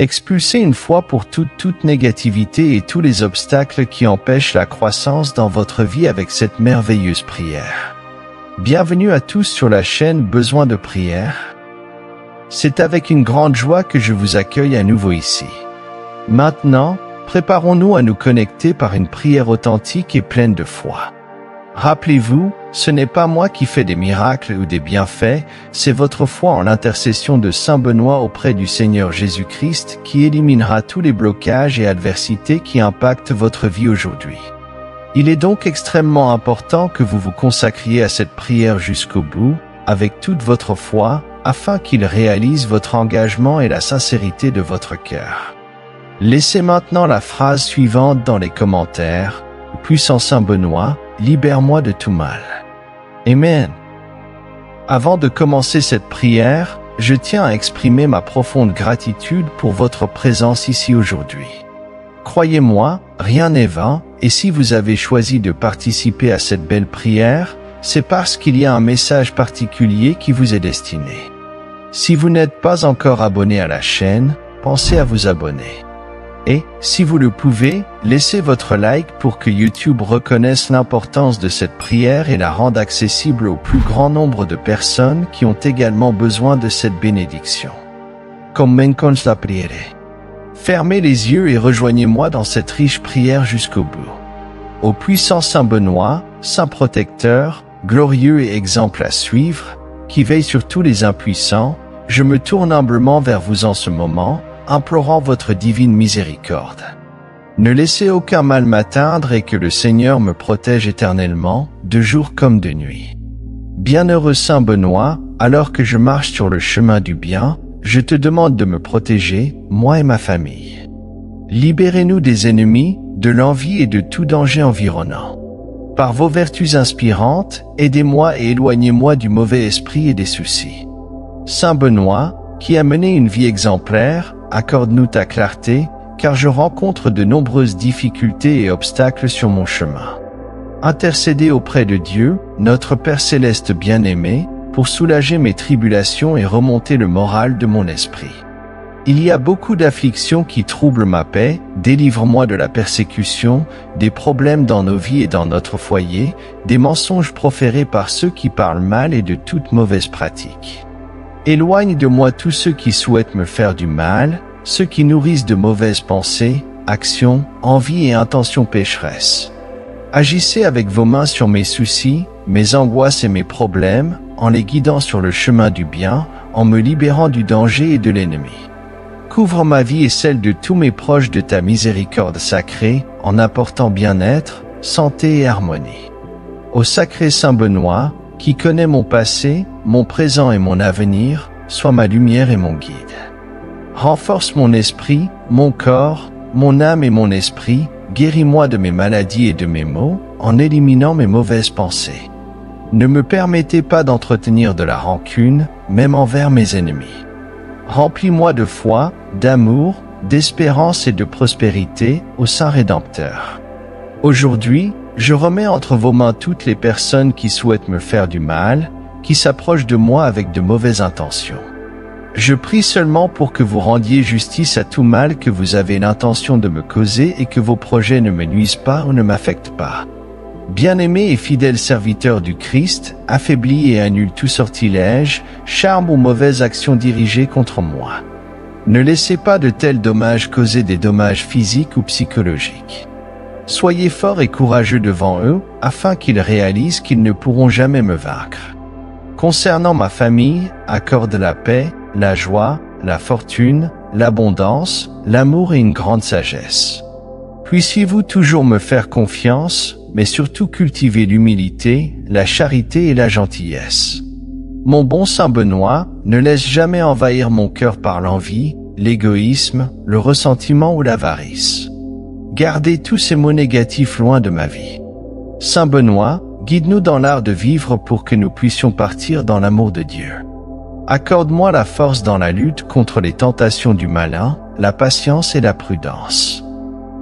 Expulsez une fois pour toutes toute négativité et tous les obstacles qui empêchent la croissance dans votre vie avec cette merveilleuse prière. Bienvenue à tous sur la chaîne Besoin de prière. C'est avec une grande joie que je vous accueille à nouveau ici. Maintenant, préparons-nous à nous connecter par une prière authentique et pleine de foi. Rappelez-vous, ce n'est pas moi qui fais des miracles ou des bienfaits, c'est votre foi en l'intercession de Saint Benoît auprès du Seigneur Jésus-Christ qui éliminera tous les blocages et adversités qui impactent votre vie aujourd'hui. Il est donc extrêmement important que vous vous consacriez à cette prière jusqu'au bout, avec toute votre foi, afin qu'il réalise votre engagement et la sincérité de votre cœur. Laissez maintenant la phrase suivante dans les commentaires. Puissant Saint Benoît, libère-moi de tout mal. Amen. Avant de commencer cette prière, je tiens à exprimer ma profonde gratitude pour votre présence ici aujourd'hui. Croyez-moi, rien n'est vain, et si vous avez choisi de participer à cette belle prière, c'est parce qu'il y a un message particulier qui vous est destiné. Si vous n'êtes pas encore abonné à la chaîne, pensez à vous abonner. Et, si vous le pouvez, laissez votre like pour que YouTube reconnaisse l'importance de cette prière et la rende accessible au plus grand nombre de personnes qui ont également besoin de cette bénédiction. Comencemos la prière. Fermez les yeux et rejoignez-moi dans cette riche prière jusqu'au bout. Ô puissant Saint Benoît, Saint protecteur, glorieux et exemple à suivre, qui veille sur tous les impuissants, je me tourne humblement vers vous en ce moment, implorant votre divine miséricorde. Ne laissez aucun mal m'atteindre et que le Seigneur me protège éternellement, de jour comme de nuit. Bienheureux Saint Benoît, alors que je marche sur le chemin du bien, je te demande de me protéger, moi et ma famille. Libérez-nous des ennemis, de l'envie et de tout danger environnant. Par vos vertus inspirantes, aidez-moi et éloignez-moi du mauvais esprit et des soucis. Saint Benoît, qui a mené une vie exemplaire, accorde-nous ta clarté, car je rencontre de nombreuses difficultés et obstacles sur mon chemin. Intercédez auprès de Dieu, notre Père céleste bien-aimé, pour soulager mes tribulations et remonter le moral de mon esprit. Il y a beaucoup d'afflictions qui troublent ma paix, délivre-moi de la persécution, des problèmes dans nos vies et dans notre foyer, des mensonges proférés par ceux qui parlent mal et de toute mauvaise pratique. Éloigne de moi tous ceux qui souhaitent me faire du mal, ceux qui nourrissent de mauvaises pensées, actions, envies et intentions pécheresses. Agissez avec vos mains sur mes soucis, mes angoisses et mes problèmes, en les guidant sur le chemin du bien, en me libérant du danger et de l'ennemi. Couvre ma vie et celle de tous mes proches de ta miséricorde sacrée, en apportant bien-être, santé et harmonie. Ô sacré Saint Benoît, qui connaît mon passé, mon présent et mon avenir, sois ma lumière et mon guide. Renforce mon esprit, mon corps, mon âme et mon esprit, guéris-moi de mes maladies et de mes maux, en éliminant mes mauvaises pensées. Ne me permettez pas d'entretenir de la rancune, même envers mes ennemis. Remplis-moi de foi, d'amour, d'espérance et de prospérité, ô Saint Rédempteur. Aujourd'hui, je remets entre vos mains toutes les personnes qui souhaitent me faire du mal, qui s'approchent de moi avec de mauvaises intentions. Je prie seulement pour que vous rendiez justice à tout mal que vous avez l'intention de me causer et que vos projets ne me nuisent pas ou ne m'affectent pas. Bien-aimé et fidèle serviteur du Christ, affaiblis et annule tout sortilège, charme ou mauvaise action dirigée contre moi. Ne laissez pas de tels dommages causer des dommages physiques ou psychologiques. Soyez forts et courageux devant eux, afin qu'ils réalisent qu'ils ne pourront jamais me vaincre. Concernant ma famille, accorde la paix, la joie, la fortune, l'abondance, l'amour et une grande sagesse. Puissiez-vous toujours me faire confiance, mais surtout cultiver l'humilité, la charité et la gentillesse. Mon bon Saint Benoît, ne laisse jamais envahir mon cœur par l'envie, l'égoïsme, le ressentiment ou l'avarice. Gardez tous ces mots négatifs loin de ma vie. Saint Benoît, guide-nous dans l'art de vivre pour que nous puissions partir dans l'amour de Dieu. Accorde-moi la force dans la lutte contre les tentations du malin, la patience et la prudence.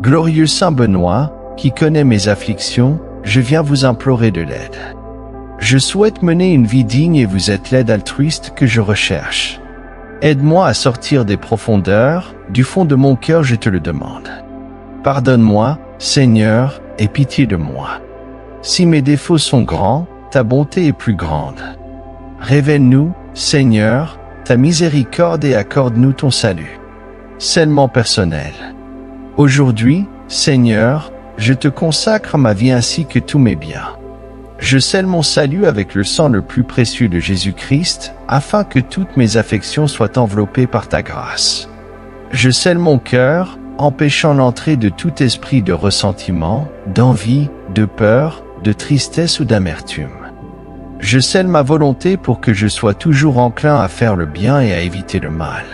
Glorieux Saint Benoît, qui connaît mes afflictions, je viens vous implorer de l'aide. Je souhaite mener une vie digne et vous êtes l'aide altruiste que je recherche. Aide-moi à sortir des profondeurs, du fond de mon cœur je te le demande. Pardonne-moi, Seigneur, aie pitié de moi. Si mes défauts sont grands, ta bonté est plus grande. Révèle-nous, Seigneur, ta miséricorde et accorde-nous ton salut. Scellement personnel. Aujourd'hui, Seigneur, je te consacre ma vie ainsi que tous mes biens. Je scelle mon salut avec le sang le plus précieux de Jésus-Christ, afin que toutes mes affections soient enveloppées par ta grâce. Je scelle mon cœur, empêchant l'entrée de tout esprit de ressentiment, d'envie, de peur, de tristesse ou d'amertume. Je scelle ma volonté pour que je sois toujours enclin à faire le bien et à éviter le mal.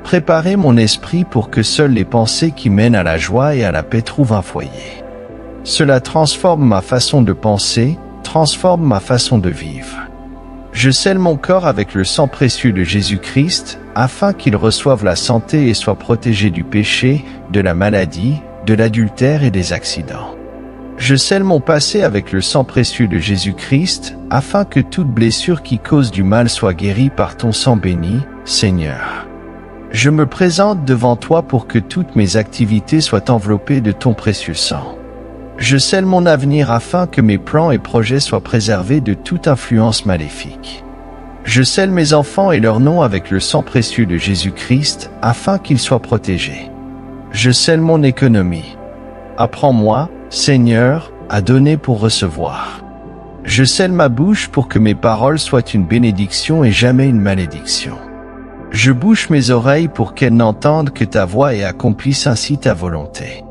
Préparez mon esprit pour que seules les pensées qui mènent à la joie et à la paix trouvent un foyer. Cela transforme ma façon de penser, transforme ma façon de vivre. Je scelle mon corps avec le sang précieux de Jésus-Christ, afin qu'il reçoive la santé et soit protégé du péché, de la maladie, de l'adultère et des accidents. Je scelle mon passé avec le sang précieux de Jésus-Christ, afin que toute blessure qui cause du mal soit guérie par ton sang béni, Seigneur. Je me présente devant toi pour que toutes mes activités soient enveloppées de ton précieux sang. Je scelle mon avenir afin que mes plans et projets soient préservés de toute influence maléfique. Je scelle mes enfants et leurs noms avec le sang précieux de Jésus-Christ, afin qu'ils soient protégés. Je scelle mon économie. Apprends-moi, Seigneur, à donner pour recevoir. Je scelle ma bouche pour que mes paroles soient une bénédiction et jamais une malédiction. Je bouche mes oreilles pour qu'elles n'entendent que ta voix et accomplissent ainsi ta volonté.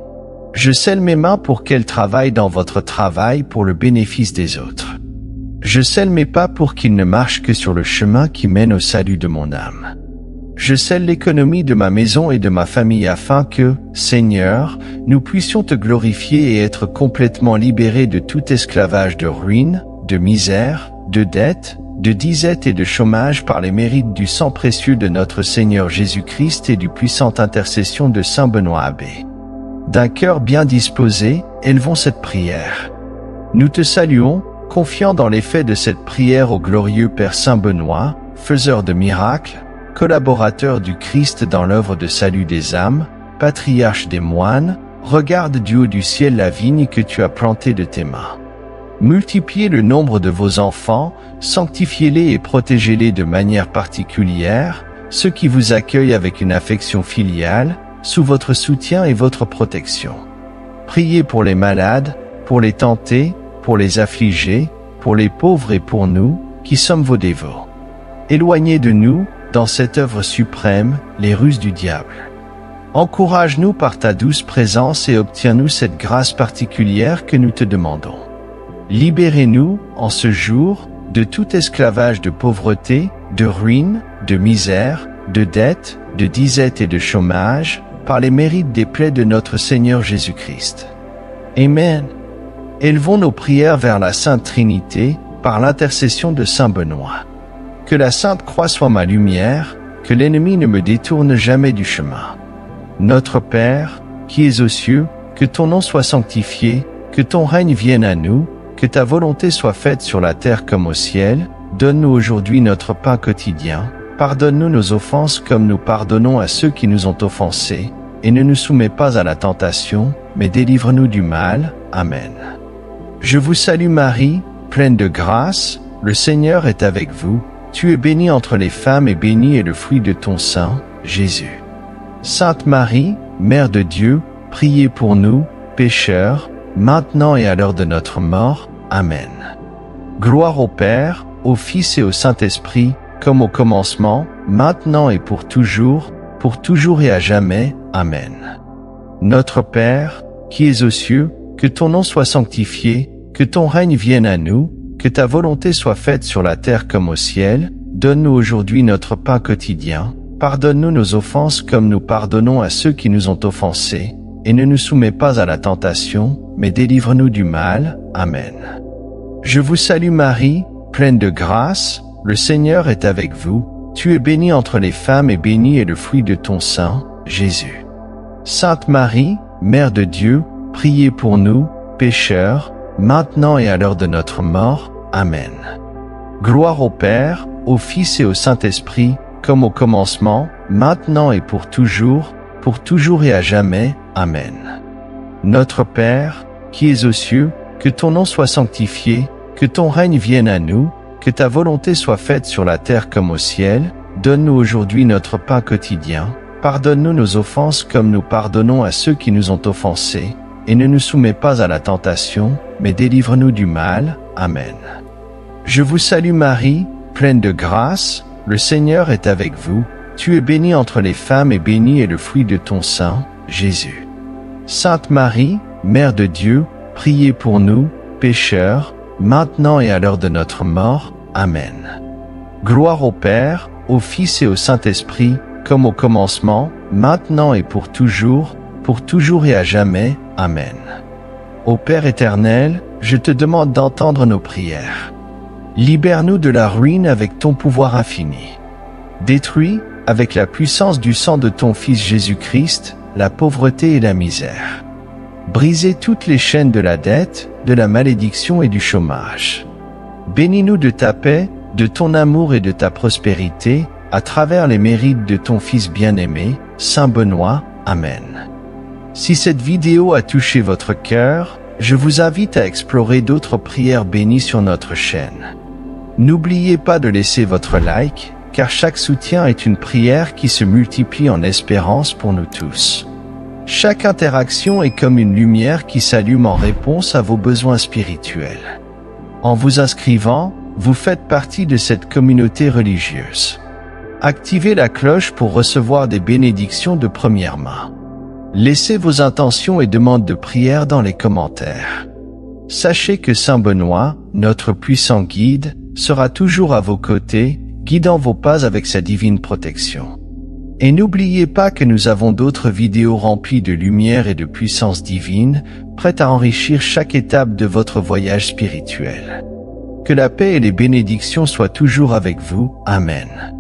Je scelle mes mains pour qu'elles travaillent dans votre travail pour le bénéfice des autres. Je scelle mes pas pour qu'ils ne marchent que sur le chemin qui mène au salut de mon âme. Je scelle l'économie de ma maison et de ma famille afin que, Seigneur, nous puissions te glorifier et être complètement libérés de tout esclavage de ruine, de misère, de dette, de disette et de chômage par les mérites du sang précieux de notre Seigneur Jésus-Christ et du puissante intercession de Saint Benoît Abbé. D'un cœur bien disposé, élevons cette prière. Nous te saluons, confiant dans l'effet de cette prière au glorieux Père Saint Benoît, faiseur de miracles, collaborateur du Christ dans l'œuvre de salut des âmes, patriarche des moines, regarde du haut du ciel la vigne que tu as plantée de tes mains. Multipliez le nombre de vos enfants, sanctifiez-les et protégez-les de manière particulière, ceux qui vous accueillent avec une affection filiale, sous votre soutien et votre protection. Priez pour les malades, pour les tentés, pour les affligés, pour les pauvres et pour nous, qui sommes vos dévots. Éloignez de nous, dans cette œuvre suprême, les ruses du diable. Encourage-nous par ta douce présence et obtiens-nous cette grâce particulière que nous te demandons. Libérez-nous, en ce jour, de tout esclavage de pauvreté, de ruine, de misère, de dette, de disette et de chômage, par les mérites des plaies de notre Seigneur Jésus-Christ. Amen. Élevons nos prières vers la Sainte Trinité, par l'intercession de Saint Benoît. Que la Sainte Croix soit ma lumière, que l'ennemi ne me détourne jamais du chemin. Notre Père, qui es aux cieux, que ton nom soit sanctifié, que ton règne vienne à nous, que ta volonté soit faite sur la terre comme au ciel. Donne-nous aujourd'hui notre pain quotidien. Pardonne-nous nos offenses comme nous pardonnons à ceux qui nous ont offensés, et ne nous soumets pas à la tentation, mais délivre-nous du mal. Amen. Je vous salue Marie, pleine de grâce, le Seigneur est avec vous. Tu es bénie entre les femmes et béni est le fruit de ton sein, Jésus. Sainte Marie, Mère de Dieu, priez pour nous, pécheurs, maintenant et à l'heure de notre mort. Amen. Gloire au Père, au Fils et au Saint-Esprit, comme au commencement, maintenant et pour toujours et à jamais. Amen. Notre Père, qui es aux cieux, que ton nom soit sanctifié, que ton règne vienne à nous, que ta volonté soit faite sur la terre comme au ciel. Donne-nous aujourd'hui notre pain quotidien. Pardonne-nous nos offenses comme nous pardonnons à ceux qui nous ont offensés, et ne nous soumets pas à la tentation, mais délivre-nous du mal. Amen. Je vous salue Marie, pleine de grâce, le Seigneur est avec vous. Tu es bénie entre les femmes et béni est le fruit de ton sein, Jésus. Sainte Marie, Mère de Dieu, priez pour nous, pécheurs, maintenant et à l'heure de notre mort. Amen. Gloire au Père, au Fils et au Saint-Esprit, comme au commencement, maintenant et pour toujours et à jamais. Amen. Notre Père, qui es aux cieux, que ton nom soit sanctifié, que ton règne vienne à nous, que ta volonté soit faite sur la terre comme au ciel. Donne-nous aujourd'hui notre pain quotidien. Pardonne-nous nos offenses comme nous pardonnons à ceux qui nous ont offensés. Et ne nous soumets pas à la tentation, mais délivre-nous du mal. Amen. Je vous salue Marie, pleine de grâce, le Seigneur est avec vous. Tu es bénie entre les femmes et béni est le fruit de ton sein, Jésus. Sainte Marie, Mère de Dieu, priez pour nous, pécheurs, maintenant et à l'heure de notre mort. Amen. Gloire au Père, au Fils et au Saint-Esprit, comme au commencement, maintenant et pour toujours et à jamais. Amen. Ô Père éternel, je te demande d'entendre nos prières. Libère-nous de la ruine avec ton pouvoir infini. Détruis, avec la puissance du sang de ton Fils Jésus-Christ, la pauvreté et la misère. Brisez toutes les chaînes de la dette, de la malédiction et du chômage. Bénis-nous de ta paix, de ton amour et de ta prospérité, à travers les mérites de ton Fils bien-aimé, Saint Benoît. Amen. Si cette vidéo a touché votre cœur, je vous invite à explorer d'autres prières bénies sur notre chaîne. N'oubliez pas de laisser votre like, car chaque soutien est une prière qui se multiplie en espérance pour nous tous. Chaque interaction est comme une lumière qui s'allume en réponse à vos besoins spirituels. En vous inscrivant, vous faites partie de cette communauté religieuse. Activez la cloche pour recevoir des bénédictions de première main. Laissez vos intentions et demandes de prière dans les commentaires. Sachez que Saint Benoît, notre puissant guide, sera toujours à vos côtés, guidant vos pas avec sa divine protection. Et n'oubliez pas que nous avons d'autres vidéos remplies de lumière et de puissance divine, prêtes à enrichir chaque étape de votre voyage spirituel. Que la paix et les bénédictions soient toujours avec vous. Amen.